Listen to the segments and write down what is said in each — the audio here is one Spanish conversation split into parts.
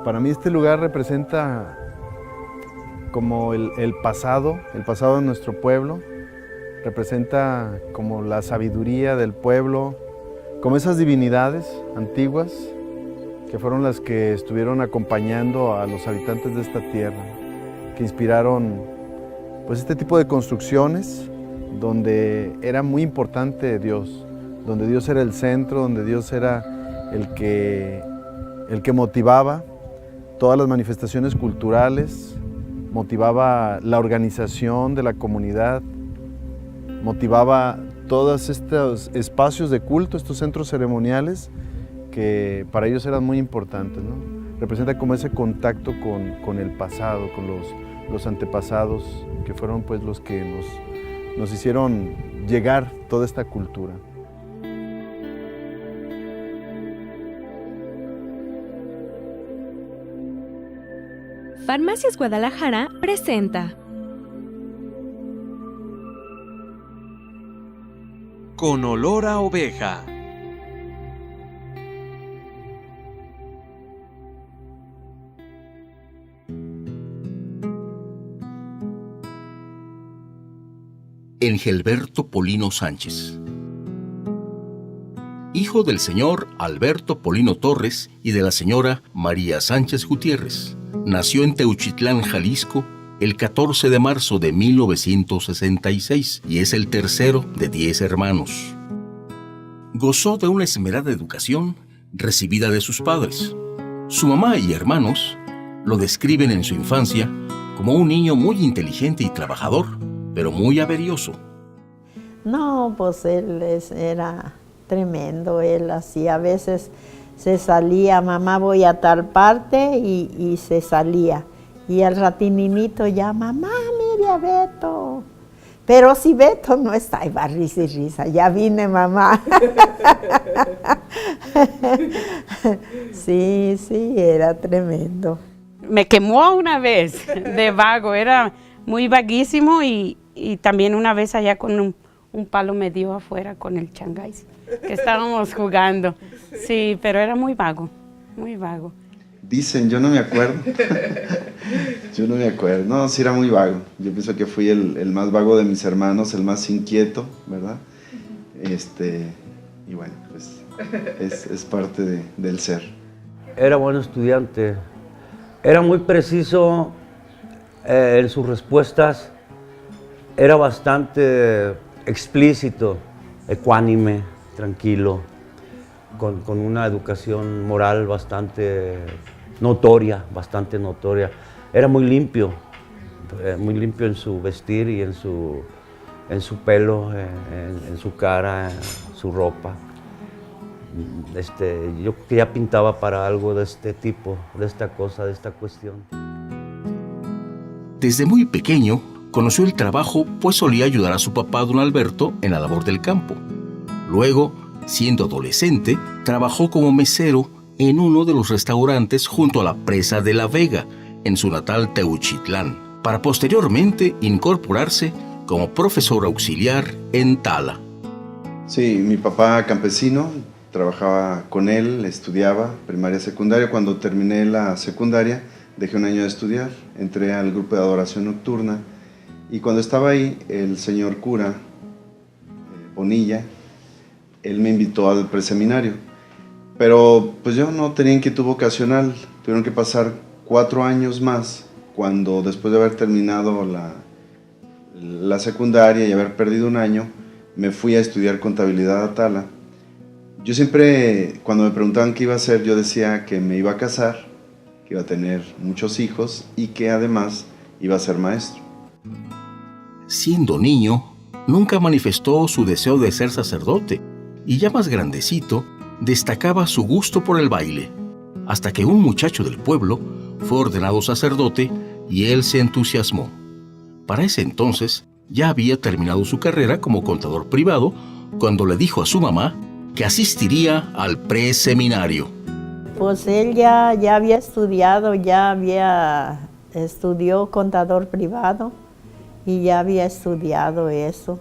Para mí este lugar representa como el pasado de nuestro pueblo, representa como la sabiduría del pueblo, como esas divinidades antiguas que fueron las que estuvieron acompañando a los habitantes de esta tierra, que inspiraron pues este tipo de construcciones donde era muy importante Dios, donde Dios era el centro, donde Dios era el que motivaba todas las manifestaciones culturales, motivaba la organización de la comunidad, motivaba todos estos espacios de culto, estos centros ceremoniales que para ellos eran muy importantes, ¿no? Representa como ese contacto con el pasado, con los antepasados, que fueron pues los que nos hicieron llegar toda esta cultura. Farmacias Guadalajara presenta Con olor a oveja. Engelberto Polino Sánchez. Hijo del señor Alberto Polino Torres y de la señora María Sánchez Gutiérrez. Nació en Teuchitlán, Jalisco, el 14 de marzo de 1966 y es el tercero de 10 hermanos. Gozó de una esmerada educación recibida de sus padres. Su mamá y hermanos lo describen en su infancia como un niño muy inteligente y trabajador, pero muy avaricioso. No, pues él era tremendo, él hacía, a veces se salía, mamá voy a tal parte y se salía. Y al ratininito ya, mamá, mire a Beto. Pero si Beto no está, iba risa y risa, ya vine mamá. Sí, era tremendo. Me quemó una vez de vago, era muy vaguísimo y también una vez allá con un palo me dio afuera con el changais, que estábamos jugando. Sí, pero era muy vago, muy vago. Dicen, yo no me acuerdo. Yo no me acuerdo. No, sí era muy vago. Yo pienso que fui el más vago de mis hermanos, el más inquieto, ¿verdad? Y bueno, pues es parte del ser. Era buen estudiante. Era muy preciso en sus respuestas. Era bastante explícito, ecuánime, tranquilo, con una educación moral bastante notoria. Era muy limpio en su vestir y en su pelo, en su cara, en su ropa. Yo creo que ya pintaba para algo de este tipo, de esta cuestión. Desde muy pequeño conoció el trabajo, pues solía ayudar a su papá, don Alberto, en la labor del campo. Luego, siendo adolescente, trabajó como mesero en uno de los restaurantes junto a la presa de La Vega, en su natal Teuchitlán, para posteriormente incorporarse como profesor auxiliar en Tala. Sí, mi papá campesino, trabajaba con él, estudiaba primaria, secundaria. Cuando terminé la secundaria, dejé un año de estudiar, entré al grupo de adoración nocturna y cuando estaba ahí, el señor cura, Bonilla, él me invitó al preseminario. Pero pues yo no tenía inquietud vocacional, tuvieron que pasar 4 años más cuando después de haber terminado la secundaria y haber perdido un año, me fui a estudiar contabilidad a Tala. Yo siempre, cuando me preguntaban qué iba a hacer, yo decía que me iba a casar, que iba a tener muchos hijos y que además iba a ser maestro. Siendo niño, nunca manifestó su deseo de ser sacerdote y ya más grandecito, destacaba su gusto por el baile, hasta que un muchacho del pueblo fue ordenado sacerdote y él se entusiasmó. Para ese entonces ya había terminado su carrera como contador privado cuando le dijo a su mamá que asistiría al preseminario. Pues él ya había estudiado, estudió contador privado y ya había estudiado eso.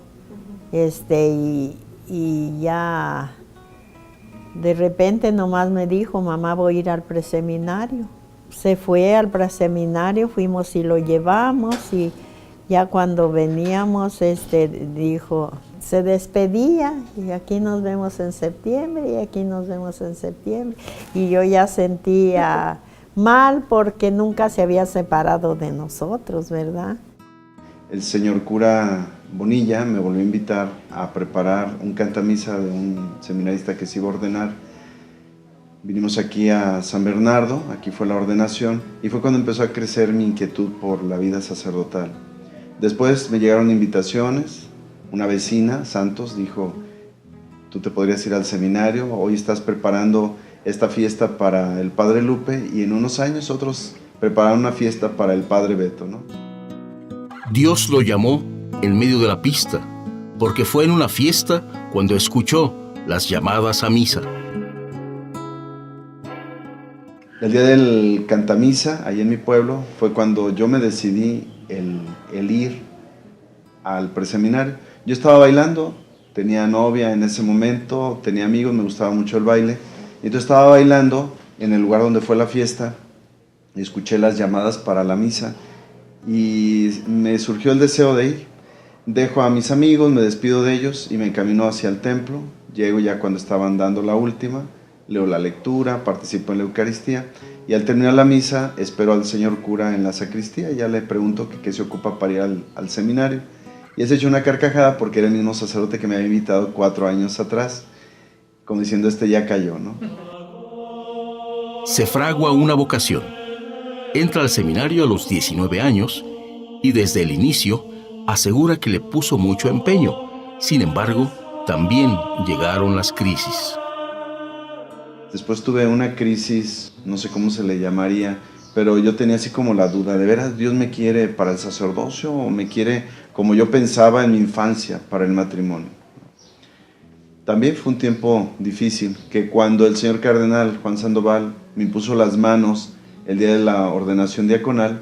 Y ya de repente nomás me dijo, mamá, voy a ir al preseminario. se fue al preseminario, fuimos y lo llevamos, y ya cuando veníamos, dijo, se despedía, y aquí nos vemos en septiembre, y aquí nos vemos en septiembre. Y yo ya sentía mal porque nunca se había separado de nosotros, ¿verdad? El señor cura Bonilla me volvió a invitar a preparar un cantamisa de un seminarista que se iba a ordenar. Vinimos aquí a San Bernardo, aquí fue la ordenación, y fue cuando empezó a crecer mi inquietud por la vida sacerdotal. Después me llegaron invitaciones. Una vecina, Santos, dijo, tú te podrías ir al seminario, hoy estás preparando esta fiesta para el Padre Lupe, y en unos años otros prepararon una fiesta para el Padre Beto, ¿no? Dios lo llamó en medio de la pista, porque fue en una fiesta cuando escuchó las llamadas a misa. El día del cantamisa, ahí en mi pueblo, fue cuando yo me decidí el ir al preseminario. Yo estaba bailando, tenía novia en ese momento, tenía amigos, me gustaba mucho el baile. Y entonces estaba bailando en el lugar donde fue la fiesta, y escuché las llamadas para la misa, y me surgió el deseo de ir. Dejo a mis amigos, me despido de ellos y me encamino hacia el templo. Llego ya cuando estaban dando la última, leo la lectura, participo en la Eucaristía, y al terminar la misa espero al señor cura en la sacristía. Ya le pregunto qué se ocupa para ir al seminario, y él se echó una carcajada porque era el mismo sacerdote que me había invitado 4 años atrás, como diciendo, ya cayó, ¿no? Se fragua una vocación. Entra al seminario a los 19 años y desde el inicio asegura que le puso mucho empeño. Sin embargo, también llegaron las crisis. Después tuve una crisis, no sé cómo se le llamaría, pero yo tenía así como la duda, ¿de veras Dios me quiere para el sacerdocio o me quiere como yo pensaba en mi infancia para el matrimonio? También fue un tiempo difícil, que cuando el señor cardenal Juan Sandoval me impuso las manos el día de la ordenación diaconal,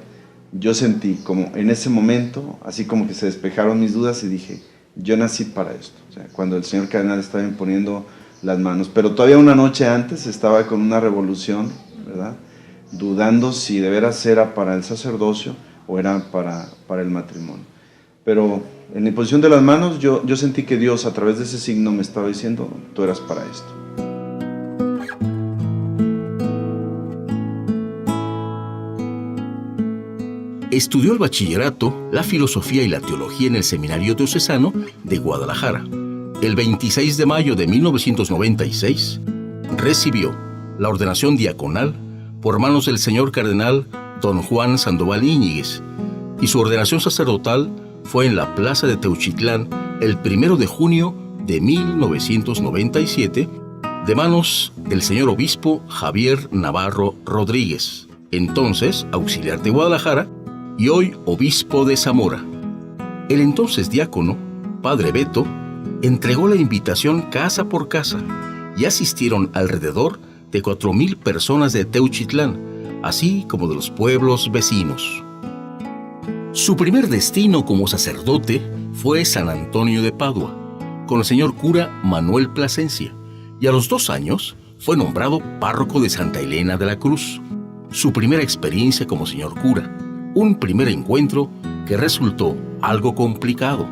yo sentí como en ese momento, así como que se despejaron mis dudas y dije, yo nací para esto. O sea, cuando el señor cardenal estaba imponiendo las manos, pero todavía una noche antes estaba con una revolución, ¿verdad? Dudando si de veras era para el sacerdocio o era para el matrimonio. Pero en la imposición de las manos yo sentí que Dios a través de ese signo me estaba diciendo, tú eras para esto. Estudió el bachillerato, la filosofía y la teología en el Seminario Diocesano de Guadalajara. El 26 de mayo de 1996 recibió la ordenación diaconal por manos del señor cardenal don Juan Sandoval Íñiguez, y su ordenación sacerdotal fue en la plaza de Teuchitlán el 1 de junio de 1997 de manos del señor obispo Javier Navarro Rodríguez, entonces auxiliar de Guadalajara y hoy obispo de Zamora. El entonces diácono, Padre Beto, entregó la invitación casa por casa y asistieron alrededor de 4,000 personas de Teuchitlán, así como de los pueblos vecinos. Su primer destino como sacerdote fue San Antonio de Padua, con el señor cura Manuel Plasencia, y a los 2 años fue nombrado párroco de Santa Elena de la Cruz. Su primera experiencia como señor cura, un primer encuentro que resultó algo complicado.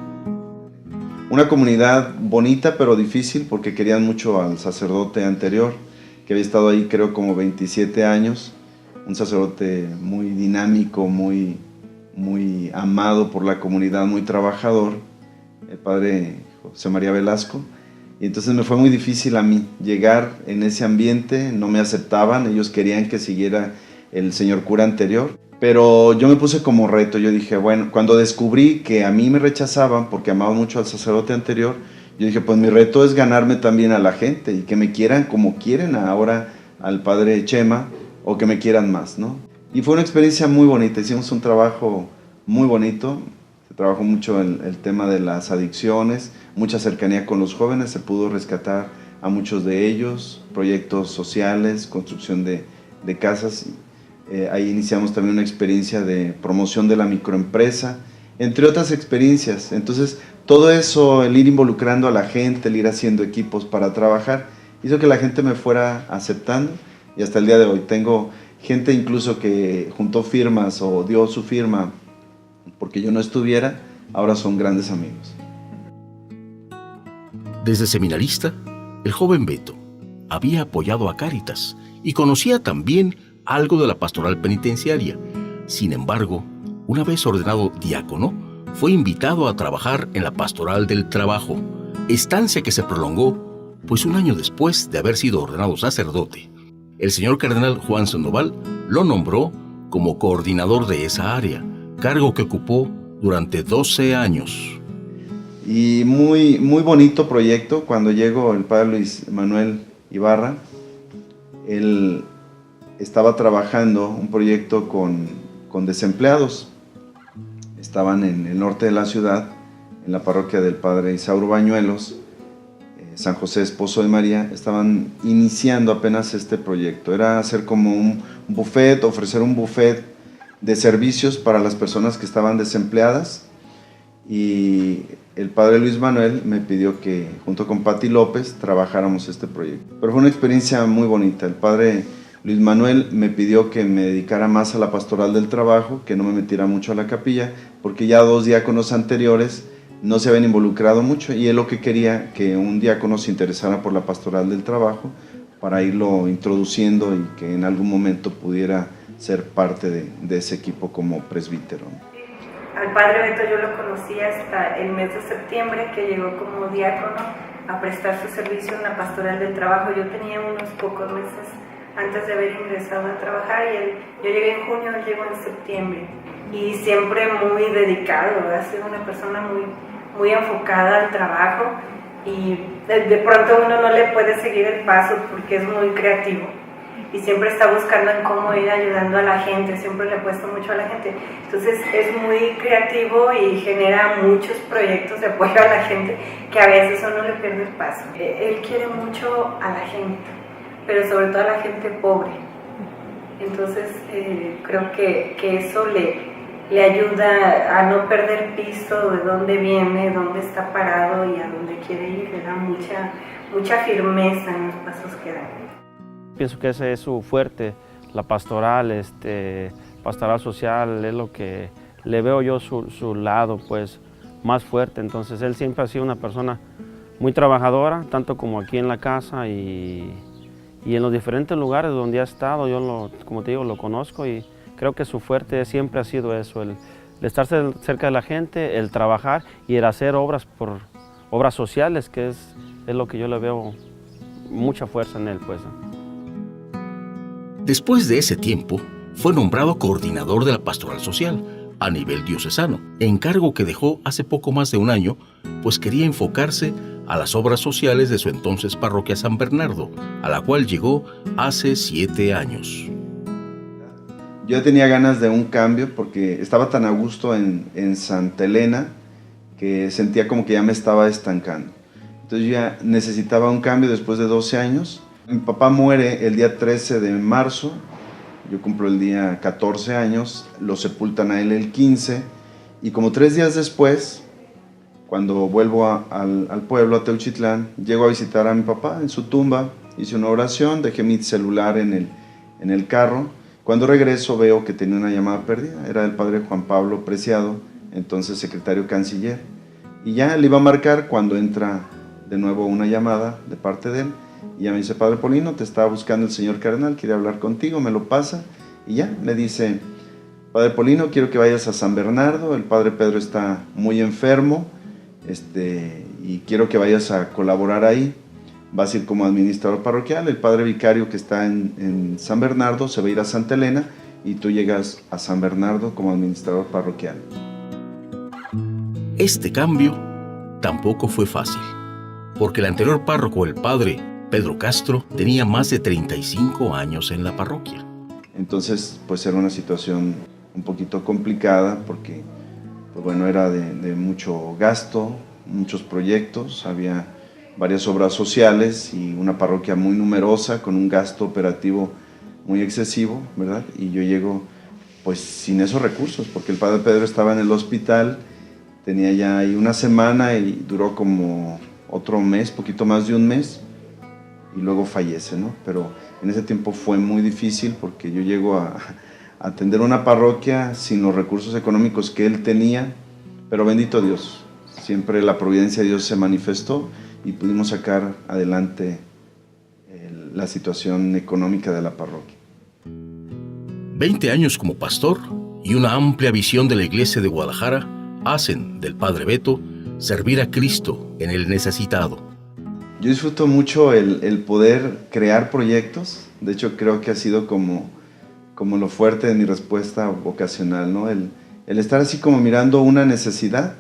Una comunidad bonita pero difícil porque querían mucho al sacerdote anterior, que había estado ahí creo como 27 años, un sacerdote muy dinámico, muy amado por la comunidad, muy trabajador, el padre José María Velasco. Y entonces me fue muy difícil a mí llegar en ese ambiente, no me aceptaban, ellos querían que siguiera el señor cura anterior. Pero yo me puse como reto, yo dije, bueno, cuando descubrí que a mí me rechazaban porque amaban mucho al sacerdote anterior, yo dije, pues mi reto es ganarme también a la gente y que me quieran como quieren ahora al padre Chema o que me quieran más, ¿no? Y fue una experiencia muy bonita, hicimos un trabajo muy bonito, se trabajó mucho el tema de las adicciones, mucha cercanía con los jóvenes, se pudo rescatar a muchos de ellos, proyectos sociales, construcción de casas. Ahí iniciamos también una experiencia de promoción de la microempresa, entre otras experiencias. Entonces, todo eso, el ir involucrando a la gente, el ir haciendo equipos para trabajar, hizo que la gente me fuera aceptando y hasta el día de hoy tengo gente incluso que juntó firmas o dio su firma porque yo no estuviera, ahora son grandes amigos. Desde seminarista, el joven Beto había apoyado a Cáritas y conocía también algo de la pastoral penitenciaria. Sin embargo, una vez ordenado diácono, fue invitado a trabajar en la pastoral del trabajo, estancia que se prolongó, pues un año después de haber sido ordenado sacerdote, el señor cardenal Juan Sandoval lo nombró como coordinador de esa área, cargo que ocupó durante 12 años. Y muy bonito proyecto. Cuando llegó el padre Luis Manuel Ibarra, él estaba trabajando un proyecto con desempleados. Estaban en el norte de la ciudad, en la parroquia del padre Isauro Bañuelos, San José Esposo de María. Estaban iniciando apenas este proyecto. Era hacer como un buffet, ofrecer un buffet de servicios para las personas que estaban desempleadas. Y el padre Luis Manuel me pidió que junto con Pati López trabajáramos este proyecto. Pero fue una experiencia muy bonita. El padre Luis Manuel me pidió que me dedicara más a la pastoral del trabajo, que no me metiera mucho a la capilla, porque ya 2 diáconos anteriores no se habían involucrado mucho y él lo que quería que un diácono se interesara por la pastoral del trabajo para irlo introduciendo y que en algún momento pudiera ser parte de ese equipo como presbítero. Al padre Beto yo lo conocí hasta el mes de septiembre, que llegó como diácono a prestar su servicio en la pastoral del trabajo. Yo tenía unos pocos meses antes de haber ingresado a trabajar y yo llegué en junio, él llegó en septiembre. Y siempre muy dedicado, ha sido una persona muy enfocada al trabajo y de pronto uno no le puede seguir el paso porque es muy creativo. Y siempre está buscando en cómo ir ayudando a la gente, siempre le apuesta mucho a la gente. Entonces es muy creativo y genera muchos proyectos de apoyo a la gente que a veces uno le pierde el paso. Él quiere mucho a la gente, pero sobre todo a la gente pobre. Entonces creo que eso le ayuda a no perder piso de dónde viene, dónde está parado y a dónde quiere ir. Le da mucha firmeza en los pasos que da. Pienso que ese es su fuerte, la pastoral, pastoral social, es lo que le veo yo su lado pues más fuerte. Entonces él siempre ha sido una persona muy trabajadora, tanto como aquí en la casa y en los diferentes lugares donde ha estado. Yo, como te digo, lo conozco y creo que su fuerte siempre ha sido eso, el estar cerca de la gente, el trabajar y el hacer obras sociales, que es lo que yo le veo mucha fuerza en él pues. Después de ese tiempo, fue nombrado coordinador de la pastoral social a nivel diocesano, encargo que dejó hace poco más de un año, pues quería enfocarse a las obras sociales de su entonces parroquia San Bernardo, a la cual llegó hace 7 años. Yo tenía ganas de un cambio porque estaba tan a gusto en Santa Elena que sentía como que ya me estaba estancando. Entonces yo ya necesitaba un cambio después de 12 años. Mi papá muere el día 13 de marzo, yo cumplo el día 14 años, lo sepultan a él el 15 y como 3 días después, cuando vuelvo al pueblo, a Teuchitlán, llego a visitar a mi papá en su tumba, hice una oración, dejé mi celular en el carro. Cuando regreso veo que tenía una llamada perdida, era el padre Juan Pablo Preciado, entonces secretario canciller, y ya le iba a marcar cuando entra de nuevo una llamada de parte de él. Y ya me dice, padre Polino, te estaba buscando el señor cardenal, quiere hablar contigo, me lo pasa. Y ya, me dice, padre Polino, quiero que vayas a San Bernardo, el padre Pedro está muy enfermo, y quiero que vayas a colaborar ahí. Vas a ir como administrador parroquial, el padre vicario que está en San Bernardo se va a ir a Santa Elena y tú llegas a San Bernardo como administrador parroquial. Este cambio tampoco fue fácil, porque el anterior párroco, el padre Pedro Castro, tenía más de 35 años en la parroquia. Entonces, pues era una situación un poquito complicada porque, pues bueno, era de mucho gasto, muchos proyectos, había varias obras sociales y una parroquia muy numerosa con un gasto operativo muy excesivo, ¿verdad? Y yo llego pues sin esos recursos porque el padre Pedro estaba en el hospital, tenía ya ahí una semana y duró como otro mes, poquito más de un mes, y luego fallece, ¿no? Pero En ese tiempo fue muy difícil porque yo llego a atender una parroquia sin los recursos económicos que él tenía, pero bendito Dios, siempre la providencia de Dios se manifestó y pudimos sacar adelante la situación económica de la parroquia. 20 años como pastor y una amplia visión de la Iglesia de Guadalajara hacen del Padre Beto servir a Cristo en el necesitado. Yo disfruto mucho el poder crear proyectos. De hecho, creo que ha sido como lo fuerte de mi respuesta vocacional, ¿no? El estar así como mirando una necesidad,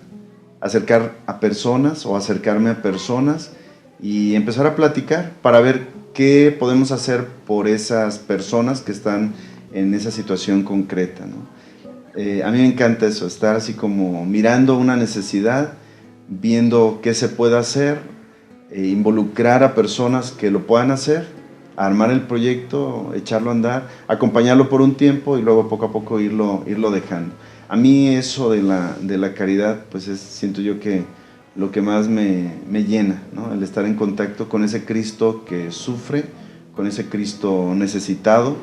acercar a personas o acercarme a personas y empezar a platicar para ver qué podemos hacer por esas personas que están en esa situación concreta, ¿no? A mí me encanta eso, estar así como mirando una necesidad, viendo qué se puede hacer, involucrar a personas que lo puedan hacer, armar el proyecto, echarlo a andar, acompañarlo por un tiempo y luego poco a poco irlo dejando. A mí eso de la caridad, pues siento yo que lo que más me llena, ¿no? El estar en contacto con ese Cristo que sufre, con ese Cristo necesitado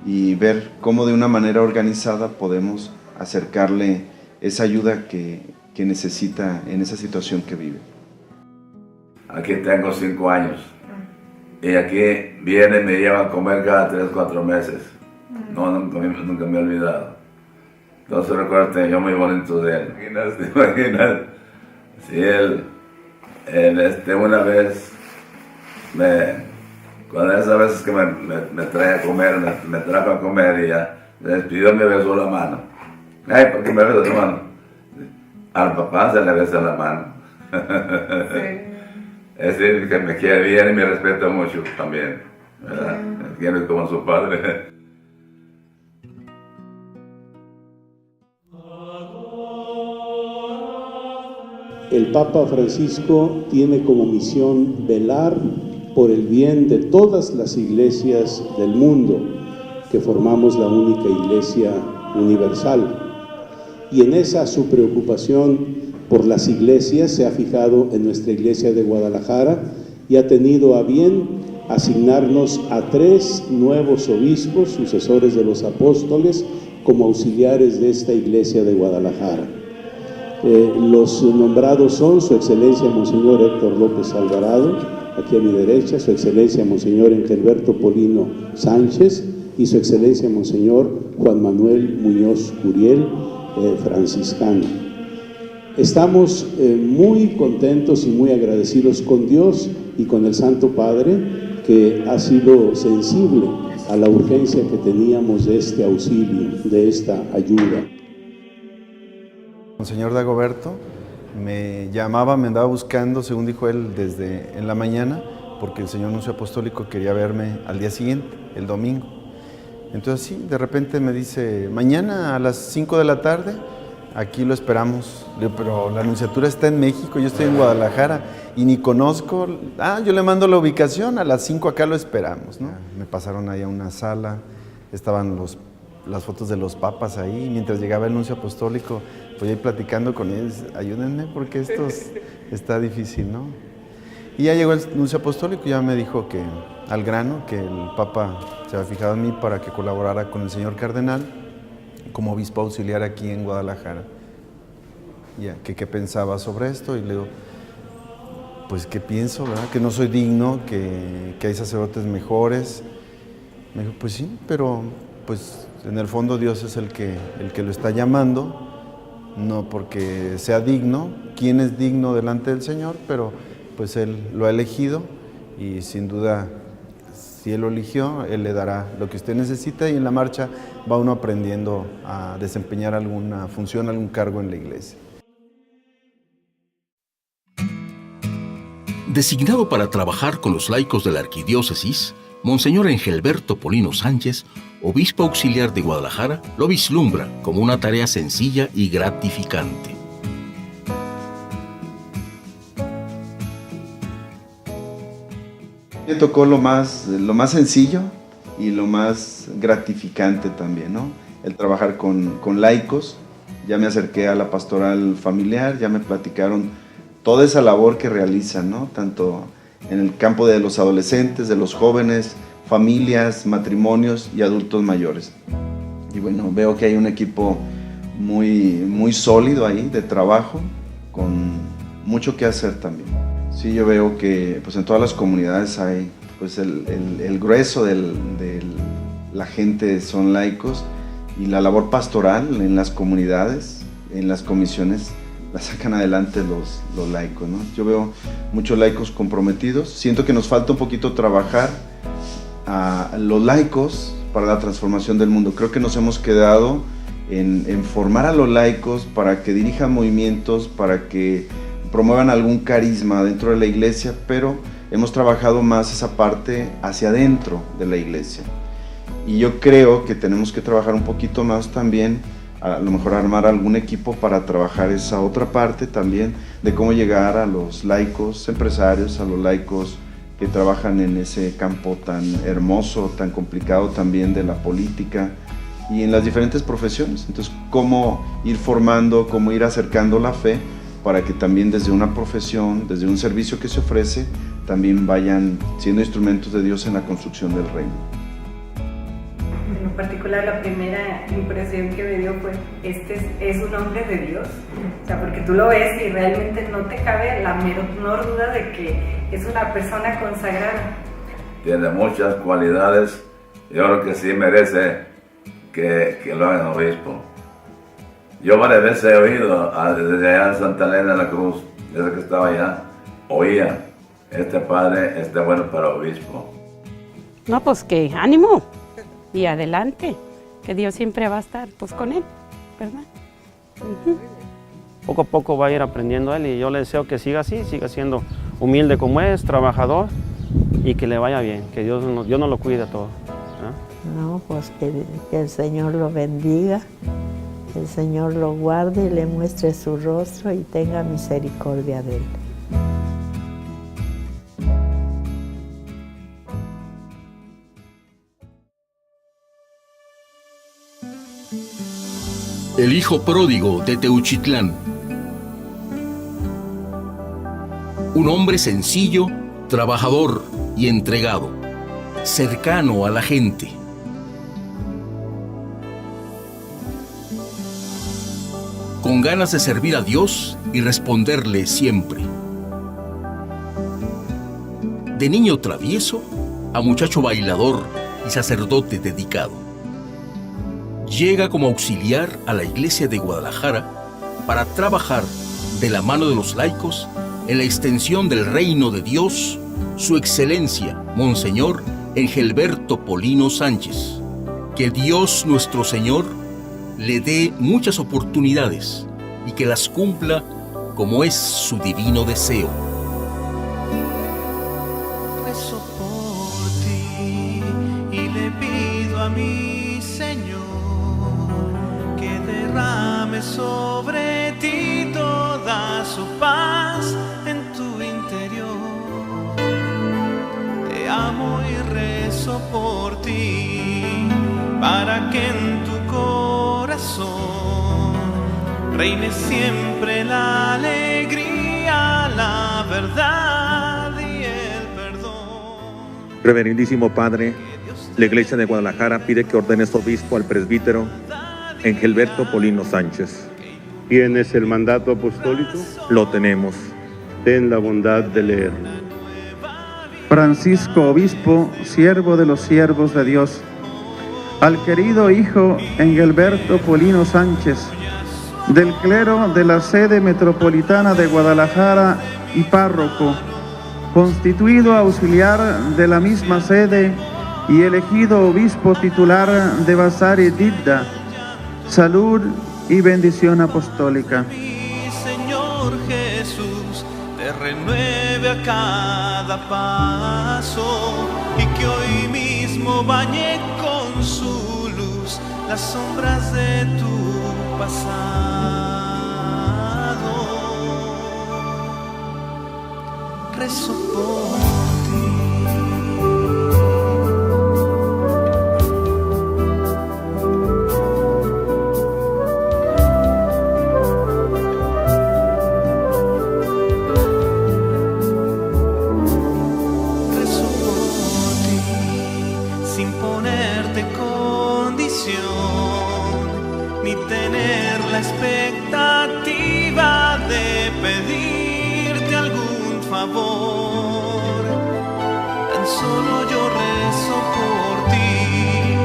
y ver cómo de una manera organizada podemos acercarle esa ayuda que necesita en esa situación que vive. Aquí tengo 5 años y aquí viene y me llevan a comer cada 3 o 4 meses. No, nunca me he olvidado. Entonces recuerdo que yo muy bonito de él. ¿Te imaginas? Si él una vez, cuando esas veces que me trae a comer, me trajo a comer y ya me despidió y me besó la mano. Ay, ¿por qué me besó la mano? Al papá se le besa la mano. Sí. Es decir, que me quiere bien y me respeta mucho también, ¿verdad? Me quiere como su padre. El Papa Francisco tiene como misión velar por el bien de todas las iglesias del mundo, que formamos la única iglesia universal. Y en esa su preocupación por las iglesias se ha fijado en nuestra iglesia de Guadalajara y ha tenido a bien asignarnos a 3 nuevos obispos, sucesores de los apóstoles, como auxiliares de esta iglesia de Guadalajara. Los nombrados son Su Excelencia Monseñor Héctor López Alvarado, aquí a mi derecha, Su Excelencia Monseñor Engelberto Polino Sánchez y Su Excelencia Monseñor Juan Manuel Muñoz Curiel, franciscano. Estamos muy contentos y muy agradecidos con Dios y con el Santo Padre, que ha sido sensible a la urgencia que teníamos de este auxilio, de esta ayuda. Monseñor Dagoberto me llamaba, me andaba buscando, según dijo él, desde en la mañana, porque el señor nuncio apostólico quería verme al día siguiente, el domingo. Entonces sí, de repente me dice, mañana a las 5 de la tarde, aquí lo esperamos. Le digo, pero la nunciatura está en México, yo estoy en Guadalajara y ni conozco. Yo le mando la ubicación, a las 5 acá lo esperamos, ¿no? Me pasaron ahí a una sala, estaban las fotos de los papas ahí, mientras llegaba el nuncio apostólico, pues ahí platicando con ellos, ayúdenme porque esto está difícil, ¿no? Y ya llegó el nuncio apostólico y ya me dijo que al grano, que el Papa se había fijado en mí para que colaborara con el señor cardenal como obispo auxiliar aquí en Guadalajara. Ya, que qué pensaba sobre esto, y le digo, pues qué pienso, ¿verdad? Que no soy digno, que hay sacerdotes mejores. Me dijo, pues sí, pero pues en el fondo Dios es el que lo está llamando, no porque sea digno. ¿Quién es digno delante del Señor? Pero pues Él lo ha elegido y sin duda, si Él lo eligió, Él le dará lo que usted necesita y en la marcha va uno aprendiendo a desempeñar alguna función, algún cargo en la iglesia. Designado para trabajar con los laicos de la arquidiócesis, Monseñor Engelberto Polino Sánchez, obispo auxiliar de Guadalajara, lo vislumbra como una tarea sencilla y gratificante. Me tocó lo más sencillo y lo más gratificante también, ¿no? El trabajar con laicos. Ya me acerqué a la pastoral familiar, ya me platicaron toda esa labor que realizan, ¿no? Tanto en el campo de los adolescentes, de los jóvenes, familias, matrimonios y adultos mayores. Y bueno, veo que hay un equipo muy sólido ahí de trabajo, con mucho que hacer también. Sí, yo veo que pues en todas las comunidades hay pues el grueso de la gente son laicos, y la labor pastoral en las comunidades, en las comisiones, la sacan adelante los laicos, ¿no? Yo veo muchos laicos comprometidos. Siento que nos falta un poquito trabajar a los laicos para la transformación del mundo. Creo que nos hemos quedado en formar a los laicos para que dirijan movimientos, para que promuevan algún carisma dentro de la iglesia, pero hemos trabajado más esa parte hacia adentro de la iglesia. Y yo creo que tenemos que trabajar un poquito más también, a lo mejor armar algún equipo para trabajar esa otra parte también, de cómo llegar a los laicos empresarios, a los laicos que trabajan en ese campo tan hermoso, tan complicado también de la política y en las diferentes profesiones. Entonces, cómo ir formando, cómo ir acercando la fe para que también desde una profesión, desde un servicio que se ofrece, también vayan siendo instrumentos de Dios en la construcción del reino. En particular, la primera impresión que me dio fue, este es un hombre de Dios, o sea, porque tú lo ves y realmente no te cabe la menor duda de que es una persona consagrada. Tiene muchas cualidades, yo creo que sí merece que lo hagan obispo. Yo varias veces he oído desde allá en Santa Elena de la Cruz, desde que estaba allá, oía, este padre está bueno para obispo. No, pues que ánimo y adelante, que Dios siempre va a estar pues con él, ¿verdad? Poco a poco va a ir aprendiendo él, y yo le deseo que siga así, siga siendo humilde como es, trabajador, y que le vaya bien, que Dios nos lo cuide todo. No, pues que el Señor lo bendiga, que el Señor lo guarde y le muestre su rostro y tenga misericordia de él. El hijo pródigo de Teuchitlán. Un hombre sencillo, trabajador y entregado, cercano a la gente. Con ganas de servir a Dios y responderle siempre. De niño travieso a muchacho bailador y sacerdote dedicado. Llega como auxiliar a la iglesia de Guadalajara para trabajar de la mano de los laicos en la extensión del reino de Dios, su excelencia, Monseñor Engelberto Polino Sánchez. Que Dios nuestro Señor le dé muchas oportunidades y que las cumpla como es su divino deseo. Rezo por ti y le pido a mi Señor que derrame sobre ti toda su paz en tu interior. Te amo y rezo por ti para que en tu corazón reine siempre la alegría, la verdad y el perdón. Reverendísimo Padre, la Iglesia de Guadalajara pide que ordenes obispo al presbítero Engelberto Polino Sánchez. ¿Tienes el mandato apostólico? Lo tenemos. Ten la bondad de leerlo. Francisco Obispo, siervo de los siervos de Dios, al querido hijo Engelberto Polino Sánchez, del clero de la sede metropolitana de Guadalajara y párroco, constituido auxiliar de la misma sede y elegido obispo titular de Basari Didda, salud y bendición apostólica. Señor Jesús, te renueve a cada paso y que hoy mismo bañe con su luz las sombras de tu pasado. Rezo por favor. Tan solo yo rezo por ti,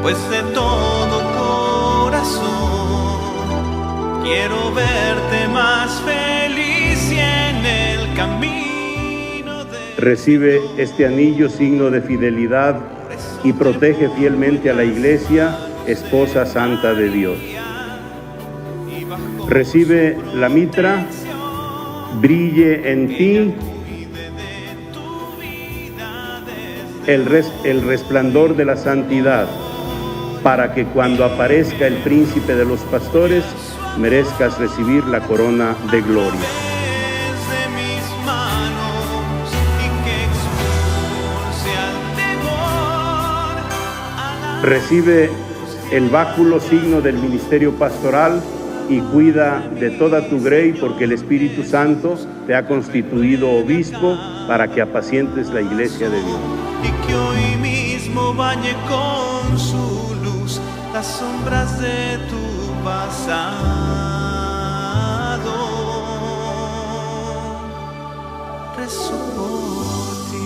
pues de todo corazón quiero verte más feliz y en el camino de... Recibe este anillo, signo de fidelidad, y protege fielmente a la Iglesia, esposa santa de Dios. Recibe la mitra, brille en ti el resplandor de la santidad, para que cuando aparezca el príncipe de los pastores, merezcas recibir la corona de gloria. Recibe el báculo, signo del ministerio pastoral, y cuida de toda tu grey, porque el Espíritu Santo te ha constituido obispo para que apacientes la iglesia de Dios. Y que hoy mismo bañe con su luz las sombras de tu pasado. Rezo por ti.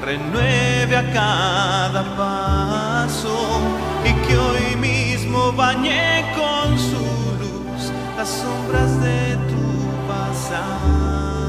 Renueve a cada paso y que hoy mismo bañe con su luz las sombras de tu pasado.